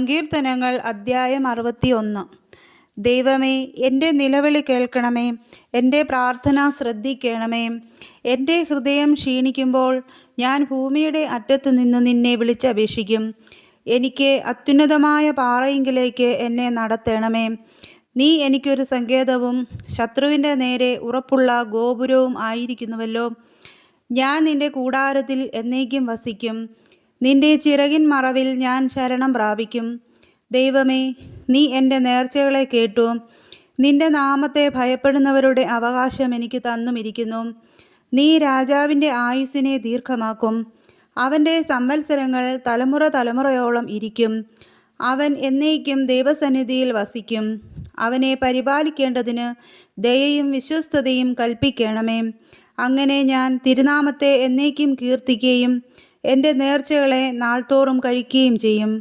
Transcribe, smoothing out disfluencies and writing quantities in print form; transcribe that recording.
സങ്കീർത്തനങ്ങൾ അദ്ധ്യായം 61. ദൈവമേ, എൻ്റെ നിലവിളി കേൾക്കണമേ, എൻ്റെ പ്രാർത്ഥന ശ്രദ്ധിക്കണമേ. എൻ്റെ ഹൃദയം ക്ഷീണിക്കുമ്പോൾ ഞാൻ ഭൂമിയുടെ അറ്റത്തു നിന്ന് നിന്നെ വിളിച്ചപേക്ഷിക്കും. എനിക്ക് അത്യുന്നതമായ പാറയിങ്കിലേക്ക് എന്നെ നടത്തണമേ. നീ എനിക്കൊരു സങ്കേതവും ശത്രുവിൻ്റെ നേരെ ഉറപ്പുള്ള ഗോപുരവും ആയിരിക്കുന്നുവല്ലോ. ഞാൻ നിൻ്റെ കൂടാരത്തിൽ എന്നേക്കും വസിക്കും. നിൻ്റെ ചിറകിൻ മറവിൽ ഞാൻ ശരണം പ്രാപിക്കും. ദൈവമേ, നീ എൻ്റെ നേർച്ചകളെ കേട്ടു. നിൻ്റെ നാമത്തെ ഭയപ്പെടുന്നവരുടെ അവകാശം എനിക്ക് തന്നുമിരിക്കുന്നു. നീ രാജാവിൻ്റെ ആയുസ്സിനെ ദീർഘമാക്കും. അവൻ്റെ സംവത്സരങ്ങൾ തലമുറ തലമുറയോളം ഇരിക്കും. അവൻ എന്നേക്കും ദൈവസന്നിധിയിൽ വസിക്കും. അവനെ പരിപാലിക്കേണ്ടതിന് ദയയും വിശ്വസ്തതയും കൽപ്പിക്കണമേ. അങ്ങനെ ഞാൻ തിരുനാമത്തെ എന്നേക്കും കീർത്തിക്കുകയും എൻ്റെ നേർച്ചകളെ നാൾതോറും കഴിക്കുകയും ചെയ്യും.